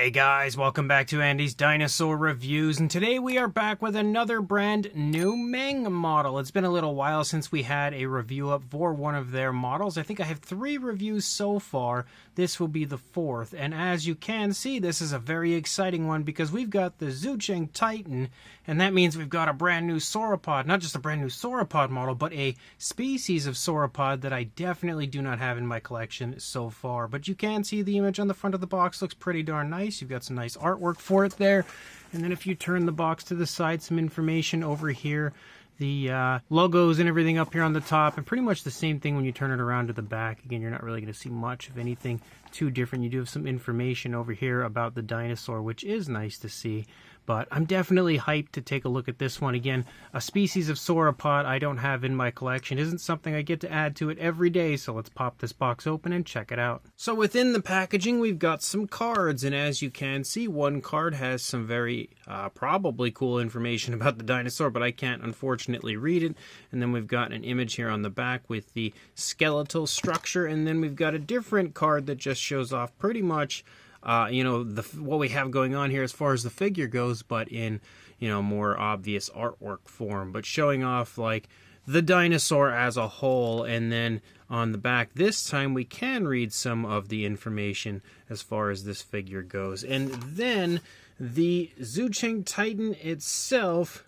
Hey guys, welcome back to Andy's Dinosaur Reviews, and today we are back with another brand new Meng model. It's been a little while since we had a review up for one of their models. I think I have 3 reviews so far. This will be the 4th, and as you can see, this is a very exciting one because we've got the Zhuchengtitan, and that means we've got a brand new sauropod. Not just a brand new sauropod model, but a species of sauropod that I definitely do not have in my collection so far. But you can see the image on the front of the box looks pretty darn nice. You've got some nice artwork for it there. And then if you turn the box to the side, some information over here. The logos and everything up here on the top, and pretty much the same thing when you turn it around to the back. Again, you're not really going to see much of anything too different. You do have some information over here about the dinosaur, which is nice to see. But I'm definitely hyped to take a look at this one. Again, a species of sauropod I don't have in my collection. Isn't something I get to add to it every day, so let's pop this box open and check it out. So within the packaging, we've got some cards, and as you can see, one card has some very probably cool information about the dinosaur, but I can't unfortunately read it. And then we've got an image here on the back with the skeletal structure, and then we've got a different card that just shows off pretty much what we have going on here as far as the figure goes, but in, more obvious artwork form, but showing off like the dinosaur as a whole. And then on the back this time we can read some of the information as far as this figure goes. And then the Zhuchengtitan itself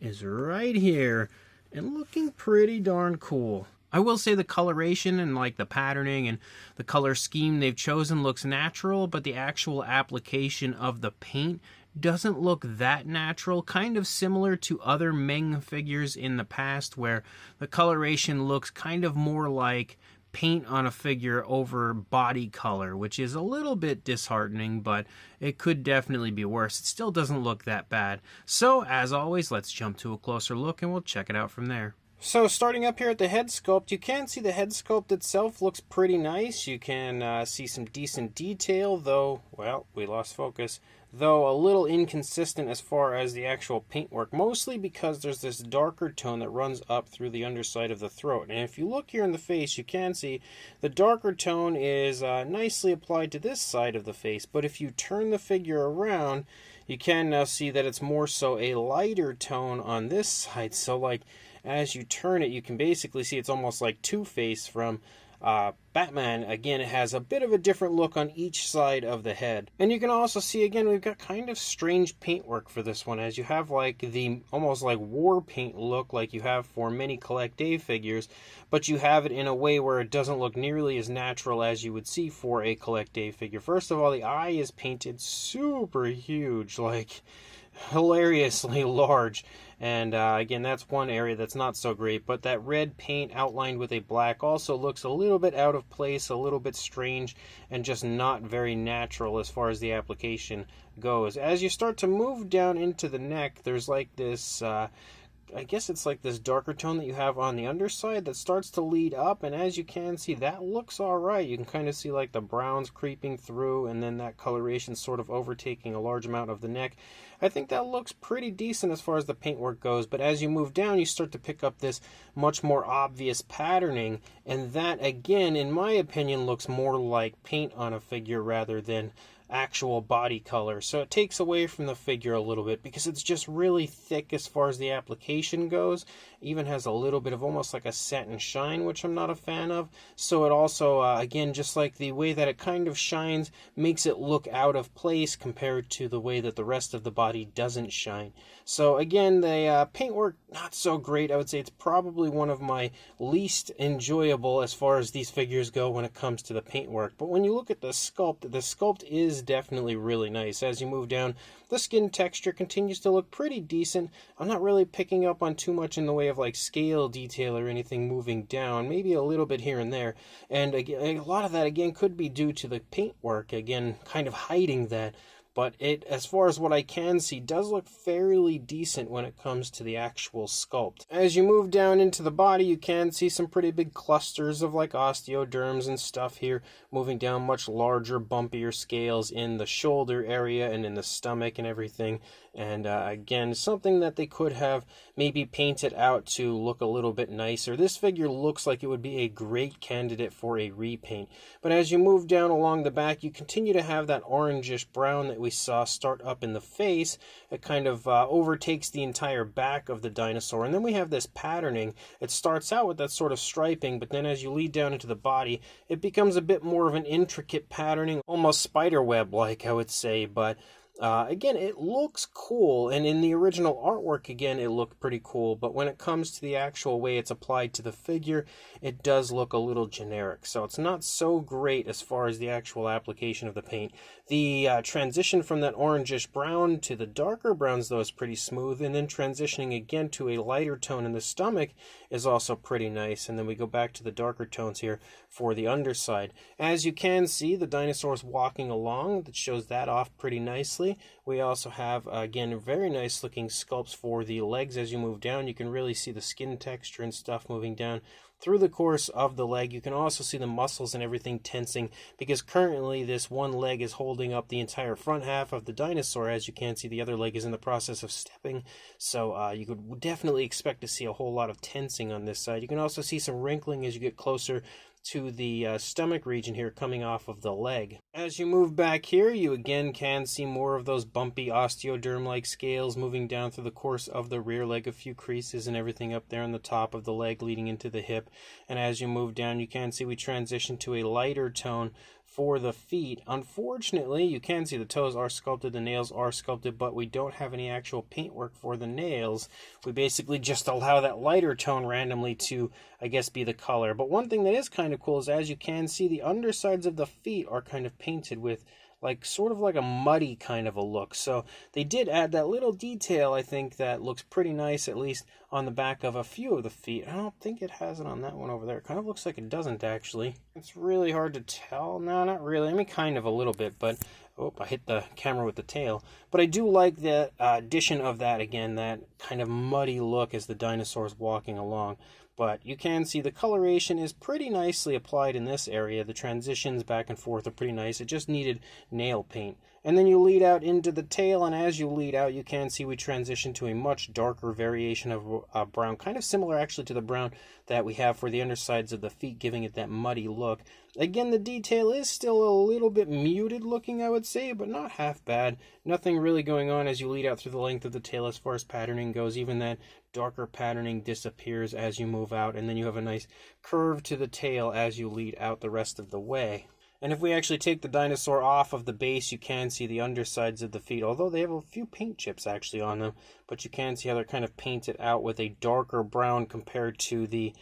is right here and looking pretty darn cool. I will say the coloration and like the patterning and the color scheme they've chosen looks natural, but the actual application of the paint doesn't look that natural, kind of similar to other Meng figures in the past where the coloration looks kind of more like paint on a figure over body color, which is a little bit disheartening, but it could definitely be worse. It still doesn't look that bad. So as always, let's jump to a closer look and we'll check it out from there. So starting up here at the head sculpt, you can see the head sculpt itself looks pretty nice. You can see some decent detail, though, well, we lost focus, though a little inconsistent as far as the actual paintwork, mostly because there's this darker tone that runs up through the underside of the throat. And if you look here in the face, you can see the darker tone is nicely applied to this side of the face, but if you turn the figure around, you can now see that it's more so a lighter tone on this side. So like, as you turn it, you can basically see it's almost like Two-Face from Batman. Again, it has a bit of a different look on each side of the head. And you can also see, again, we've got kind of strange paintwork for this one, as you have like the almost like war paint look like you have for many Collect Day figures, but you have it in a way where it doesn't look nearly as natural as you would see for a Collect Day figure. First of all, the eye is painted super huge, like hilariously large, and again, that's one area that's not so great, but that red paint outlined with a black also looks a little bit out of place, a little bit strange, and just not very natural as far as the application goes. As you start to move down into the neck, there's like this I guess it's like this darker tone that you have on the underside that starts to lead up, and as you can see, that looks alright. You can kind of see like the browns creeping through, and then that coloration sort of overtaking a large amount of the neck. I think that looks pretty decent as far as the paintwork goes, but as you move down, you start to pick up this much more obvious patterning, and that, again, in my opinion, looks more like paint on a figure rather than actual body color. So it takes away from the figure a little bit because it's just really thick as far as the application goes. Even has a little bit of almost like a satin shine, which I'm not a fan of. So it also, again, just like the way that it kind of shines makes it look out of place compared to the way that the rest of the body doesn't shine. So again, the paintwork, not so great. I would say it's probably one of my least enjoyable as far as these figures go when it comes to the paintwork. But when you look at the sculpt is definitely really nice. As you move down, the skin texture continues to look pretty decent. I'm not really picking up on too much in the way of like scale detail or anything moving down, maybe a little bit here and there. And again, a lot of that again could be due to the paintwork, again, kind of hiding that. But it, as far as what I can see, does look fairly decent when it comes to the actual sculpt. As you move down into the body, you can see some pretty big clusters of like osteoderms and stuff here, moving down much larger, bumpier scales in the shoulder area and in the stomach and everything. And again, something that they could have maybe painted out to look a little bit nicer. This figure looks like it would be a great candidate for a repaint. But as you move down along the back, you continue to have that orangish brown that we saw start up in the face. It kind of overtakes the entire back of the dinosaur. And then we have this patterning. It starts out with that sort of striping, but then as you lead down into the body, it becomes a bit more of an intricate patterning, almost spiderweb-like, I would say, but again, it looks cool, and in the original artwork, again, it looked pretty cool, but when it comes to the actual way it's applied to the figure, it does look a little generic, so it's not so great as far as the actual application of the paint. The transition from that orangish brown to the darker browns, though, is pretty smooth, and then transitioning again to a lighter tone in the stomach is also pretty nice, and then we go back to the darker tones here for the underside. As you can see, the dinosaur's walking along. That shows that off pretty nicely. We also have, again, very nice looking sculpts for the legs. As you move down, you can really see the skin texture and stuff moving down through the course of the leg. You can also see the muscles and everything tensing, because currently this one leg is holding up the entire front half of the dinosaur. As you can see, the other leg is in the process of stepping, so you could definitely expect to see a whole lot of tensing on this side. You can also see some wrinkling as you get closer to the stomach region here coming off of the leg. As you move back here, you again can see more of those bumpy osteoderm-like scales moving down through the course of the rear leg, a few creases and everything up there on the top of the leg leading into the hip. And as you move down, you can see we transition to a lighter tone for the feet. Unfortunately, you can see the toes are sculpted, the nails are sculpted, but we don't have any actual paintwork for the nails. We basically just allow that lighter tone randomly to, I guess, be the color. But one thing that is kind of cool is, as you can see, the undersides of the feet are kind of painted with sort of like a muddy kind of a look. So they did add that little detail, I think, that looks pretty nice, at least on the back of a few of the feet. I don't think it has it on that one over there. It kind of looks like it doesn't, actually. It's really hard to tell. No, not really. I mean, kind of a little bit, but oh, I hit the camera with the tail. But I do like the addition of that, again, that kind of muddy look as the dinosaur's walking along. But you can see the coloration is pretty nicely applied in this area. The transitions back and forth are pretty nice. It just needed nail paint. And then you lead out into the tail, and as you lead out, you can see we transition to a much darker variation of brown, kind of similar actually to the brown that we have for the undersides of the feet, giving it that muddy look. Again, the detail is still a little bit muted looking, I would say, but not half bad. Nothing really going on as you lead out through the length of the tail as far as patterning goes. Even that darker patterning disappears as you move out, and then you have a nice curve to the tail as you lead out the rest of the way. And if we actually take the dinosaur off of the base, you can see the undersides of the feet, although they have a few paint chips actually on them, but you can see how they're kind of painted out with a darker brown compared to the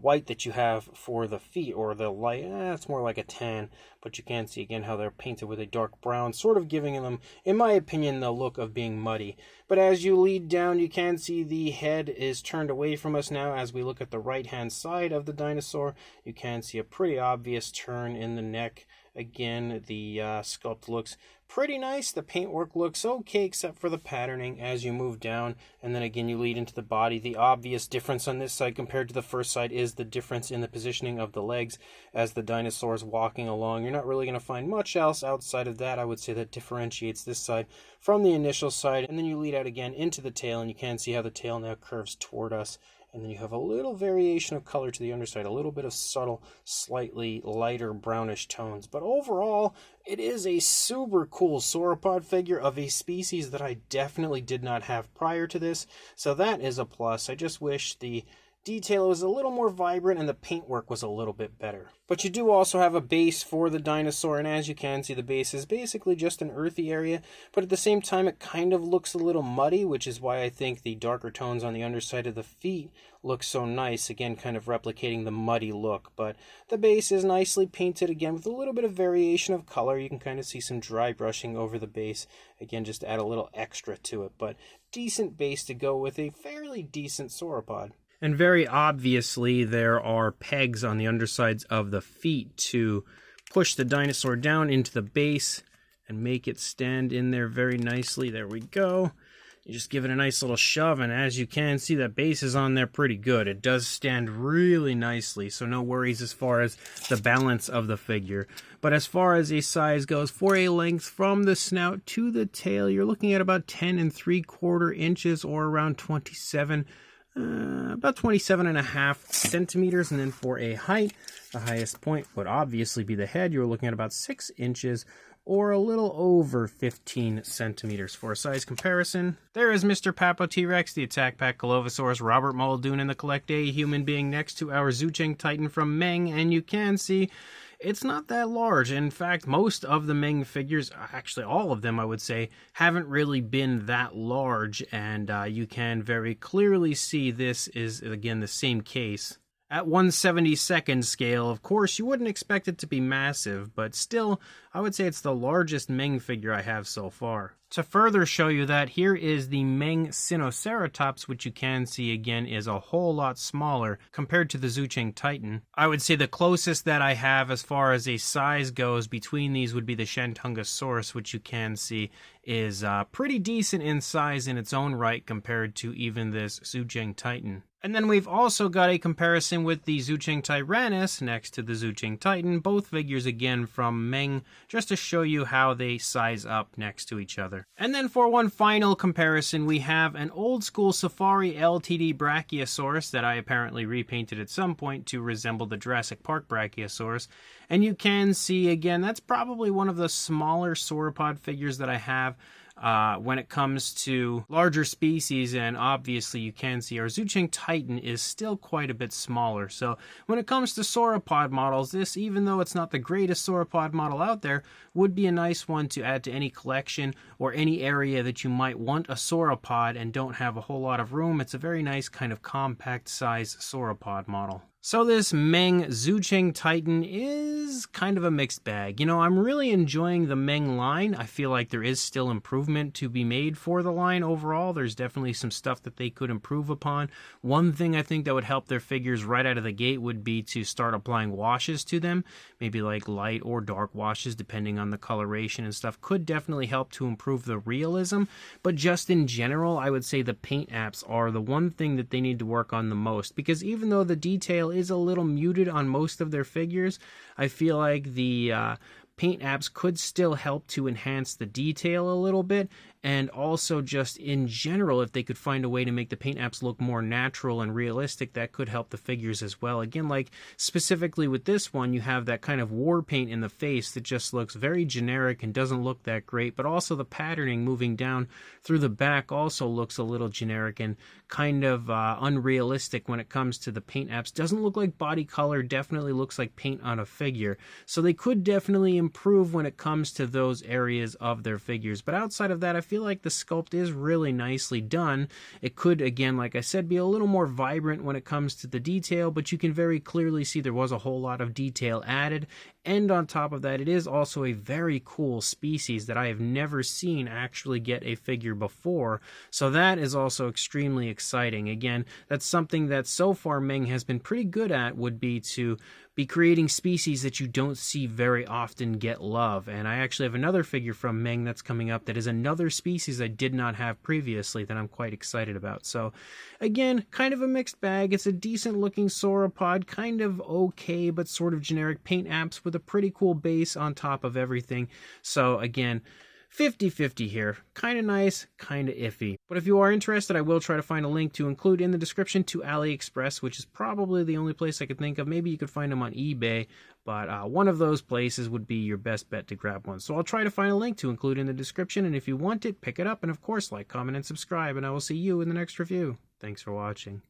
white that you have for the feet, or the light, it's more like a tan, but you can see again how they're painted with a dark brown, sort of giving them, in my opinion, the look of being muddy. But as you lead down, you can see the head is turned away from us now. As we look at the right hand side of the dinosaur, you can see a pretty obvious turn in the neck. Again, the sculpt looks pretty nice. The paintwork looks okay except for the patterning as you move down. And then again, you lead into the body. The obvious difference on this side compared to the first side is the difference in the positioning of the legs as the dinosaur is walking along. You're not really going to find much else outside of that, I would say, that differentiates this side from the initial side. And then you lead out again into the tail, and you can see how the tail now curves toward us. And then you have a little variation of color to the underside, a little bit of subtle, slightly lighter brownish tones. But overall, it is a super cool sauropod figure of a species that I definitely did not have prior to this. So that is a plus. I just wish the detail was a little more vibrant and the paintwork was a little bit better. But you do also have a base for the dinosaur, and as you can see, the base is basically just an earthy area, but at the same time it kind of looks a little muddy, which is why I think the darker tones on the underside of the feet look so nice, again kind of replicating the muddy look. But the base is nicely painted, again with a little bit of variation of color. You can kind of see some dry brushing over the base, again just to add a little extra to it, but decent base to go with a fairly decent sauropod. And very obviously there are pegs on the undersides of the feet to push the dinosaur down into the base and make it stand in there very nicely. There we go. You just give it a nice little shove, and as you can see, that base is on there pretty good. It does stand really nicely, so no worries as far as the balance of the figure. But as far as a size goes, for a length from the snout to the tail, you're looking at about 10 3/4 inches, or around about 27.5 centimeters. And then for a height, the highest point would obviously be the head. You're looking at about 6 inches, or a little over 15 centimeters. For a size comparison, there is Mr. Papo T-Rex, the Attack Pack Colovosaurus, Robert Muldoon, and the Collect A human being next to our Zhuchengtitan from Meng, and you can see it's not that large. In fact, most of the Meng figures, actually all of them I would say, haven't really been that large, and you can very clearly see this is, again, the same case. At 1/72nd scale, of course, you wouldn't expect it to be massive, but still, I would say it's the largest Meng figure I have so far. To further show you that, here is the Meng Sinoceratops, which you can see, again, is a whole lot smaller compared to the Zhuchengtitan. I would say the closest that I have as far as a size goes between these would be the Shantungosaurus, which you can see is pretty decent in size in its own right compared to even this Zhuchengtitan. And then we've also got a comparison with the Zhuchengtyrannus next to the Zhuchengtitan, both figures again from Meng, just to show you how they size up next to each other. And then for one final comparison, we have an old school Safari LTD Brachiosaurus that I apparently repainted at some point to resemble the Jurassic Park Brachiosaurus. And you can see, again, that's probably one of the smaller sauropod figures that I have. When it comes to larger species, and obviously you can see our Zhuchengtitan is still quite a bit smaller. So when it comes to sauropod models, this, even though it's not the greatest sauropod model out there, would be a nice one to add to any collection or any area that you might want a sauropod and don't have a whole lot of room. It's a very nice kind of compact size sauropod model. So this Meng Zhuchengtitan is kind of a mixed bag. You know, I'm really enjoying the Meng line. I feel like there is still improvement to be made for the line overall. There's definitely some stuff that they could improve upon. One thing I think that would help their figures right out of the gate would be to start applying washes to them. Maybe like light or dark washes, depending on the coloration and stuff, could definitely help to improve the realism. But just in general, I would say the paint apps are the one thing that they need to work on the most, because even though the detail is a little muted on most of their figures, I feel like the paint apps could still help to enhance the detail a little bit, and also just in general, if they could find a way to make the paint apps look more natural and realistic, that could help the figures as well. Again, like specifically with this one, you have that kind of war paint in the face that just looks very generic and doesn't look that great, but also the patterning moving down through the back also looks a little generic and kind of unrealistic when it comes to the paint apps. Doesn't look like body color, definitely looks like paint on a figure. So they could definitely improve when it comes to those areas of their figures. But outside of that, I feel like the sculpt is really nicely done. It could, again, like I said, be a little more vibrant when it comes to the detail, but you can very clearly see there was a whole lot of detail added. And on top of that, it is also a very cool species that I have never seen actually get a figure before. So that is also extremely exciting. Again, that's something that so far Meng has been pretty good at, would be to be creating species that you don't see very often get love. And I actually have another figure from Meng that's coming up that is another species I did not have previously that I'm quite excited about. So again, kind of a mixed bag. It's a decent looking sauropod, kind of okay but sort of generic paint apps with a pretty cool base on top of everything. So again, 50-50 here. Kind of nice, kind of iffy. But if you are interested, I will try to find a link to include in the description to AliExpress, which is probably the only place I could think of. Maybe you could find them on eBay, but one of those places would be your best bet to grab one. So I'll try to find a link to include in the description, and if you want it, pick it up, and of course, like, comment, and subscribe, and I will see you in the next review. Thanks for watching.